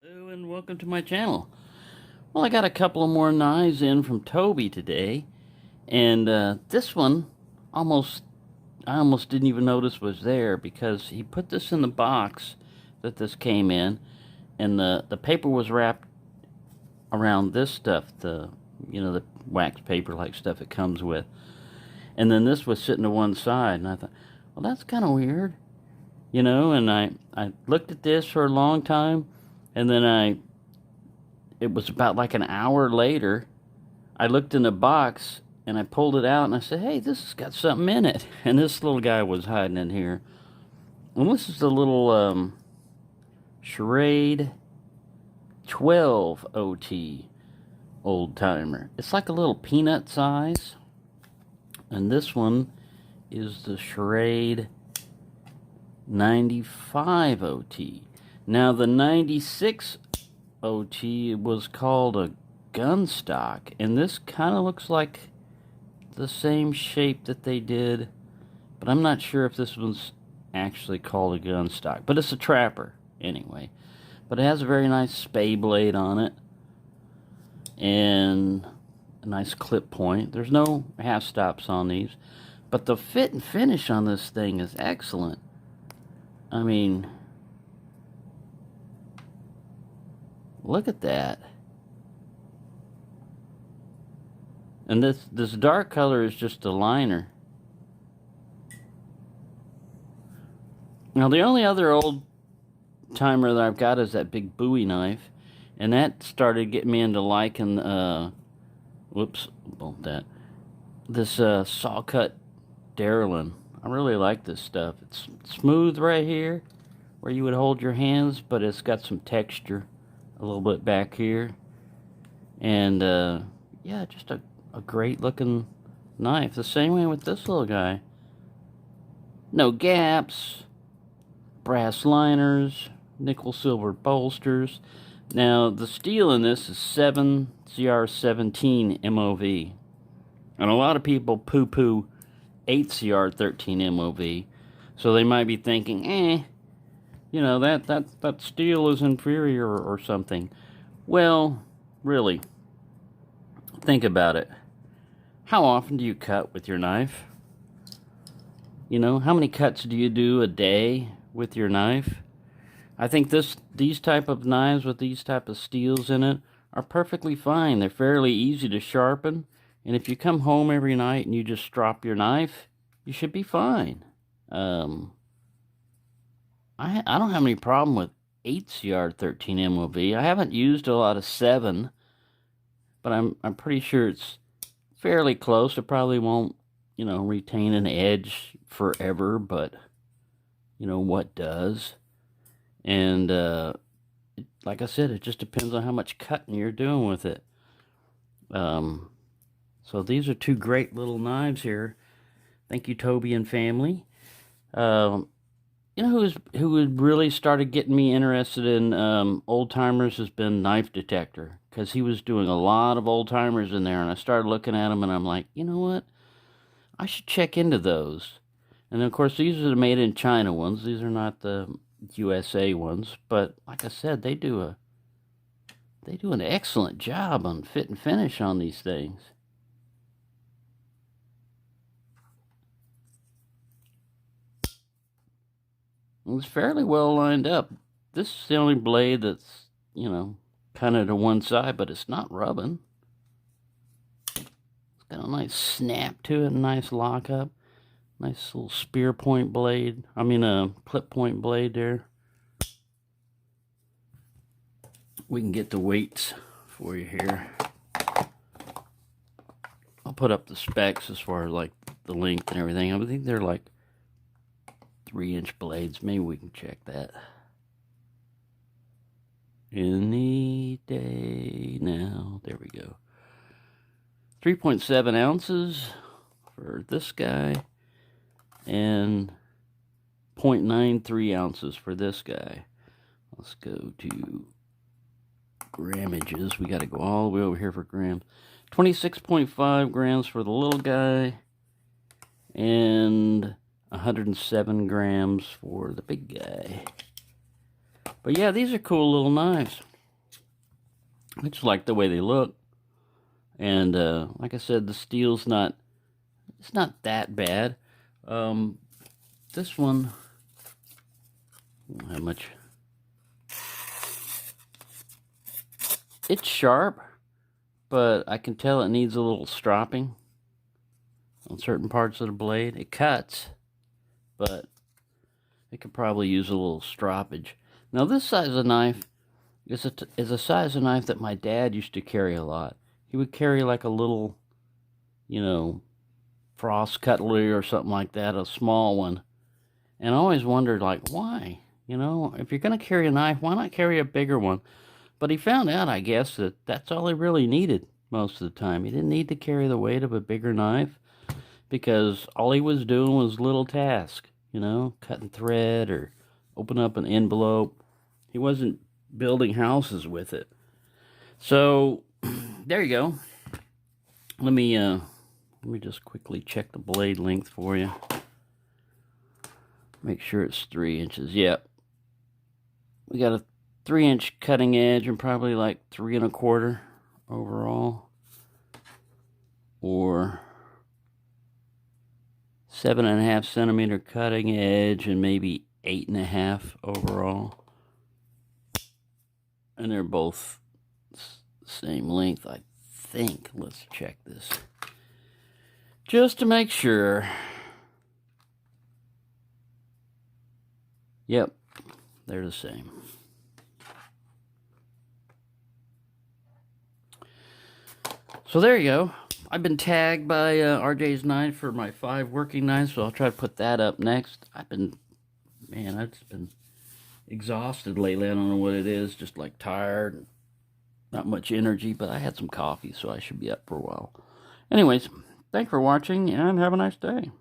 Hello and welcome to my channel. Well, I got a couple of more knives in from Toby today, and this one I almost didn't even notice was there because he put this in the box that this came in, and the paper was wrapped around this stuff, the wax paper like stuff it comes with, and then this was sitting to one side, and I thought, well, that's kind of weird, and I looked at this for a long time. And then it was about like an hour later, I looked in the box and I pulled it out and I said, hey, this has got something in it. And this little guy was hiding in here. And this is the little Schrade 12 OT Old Timer. It's like a little peanut size. And this one is the Charade 95 OT. Now, the 96 OT was called a gun stock, and this kind of looks like the same shape that they did, but I'm not sure if this one's actually called a gun stock, but it's a trapper anyway. But it has a very nice spay blade on it, and a nice clip point. There's no half stops on these, but the fit and finish on this thing is excellent. I mean, look at that. And this dark color is just a liner. Now, the only other old timer that I've got is that big Buoy knife, and that started getting me into liking this saw cut Darylin. I really like this stuff. It's smooth right here where you would hold your hands, but it's got some texture a little bit back here, and yeah, just a great looking knife. The same way with this little guy. No gaps, brass liners, nickel silver bolsters. Now, the steel in this is 7 CR17 MOV, and a lot of people poo-poo 8 CR13 MOV, so they might be thinking, that steel is inferior or something. Well, really, think about it. How often do you cut with your knife? How many cuts do you do a day with your knife? I think these type of knives with these type of steels in it are perfectly fine. They're fairly easy to sharpen, and if you come home every night and you just drop your knife, you should be fine. I don't have any problem with 8 CR13 MOV. I haven't used a lot of 7, but I'm pretty sure it's fairly close. It probably won't, retain an edge forever, but what does? And like I said, it just depends on how much cutting you're doing with it. So these are two great little knives here. Thank you, Toby and family. Who had really started getting me interested in old timers has been Knife Detector, because he was doing a lot of old timers in there, and I started looking at them, and I'm like, you know what? I should check into those. And of course, these are the made in China ones. These are not the USA ones, but like I said, they do an excellent job on fit and finish on these things. It's fairly well lined up. This is the only blade that's, kind of to one side, but it's not rubbing. It's got a nice snap to it, a nice lock up. Nice little spear point blade. A clip point blade there. We can get the weights for you here. I'll put up the specs as far as like the length and everything. I think they're like 3-inch blades. Maybe we can check that any day now. There we go. 3.7 ounces for this guy, and 0.93 ounces for this guy. Let's go to grammages. We got to go all the way over here for grams. 26.5 grams for the little guy, and 107 grams for the big guy. But yeah, these are cool little knives. I just like the way they look. And like I said, the steel's it's not that bad. This one, I don't have much. It's sharp, but I can tell it needs a little stropping on certain parts of the blade. It cuts, but it could probably use a little stroppage. Now this size of knife is a size of knife that my dad used to carry a lot. He would carry like a little, you know, frost cutlery or something like that, a small one. And I always wondered, like, why? You know, if you're going to carry a knife, why not carry a bigger one? But he found out, I guess, that that's all he really needed most of the time. He didn't need to carry the weight of a bigger knife because all he was doing was little tasks, you know, cutting thread or open up an envelope. He wasn't building houses with it. So there you go. Let me just quickly check the blade length for you. Make sure it's 3 inches. Yep. We got a 3-inch cutting edge and probably like 3 1/4 overall, or 7.5 centimeter cutting edge and maybe 8.5 overall. And they're both same length, I think. Let's check this just to make sure. Yep, they're the same. So there you go. I've been tagged by RJ's Knife for my 5 working knives, so I'll try to put that up next. I've just been exhausted lately. I don't know what it is, just like tired, not much energy, but I had some coffee, so I should be up for a while. Anyways, thanks for watching, and have a nice day.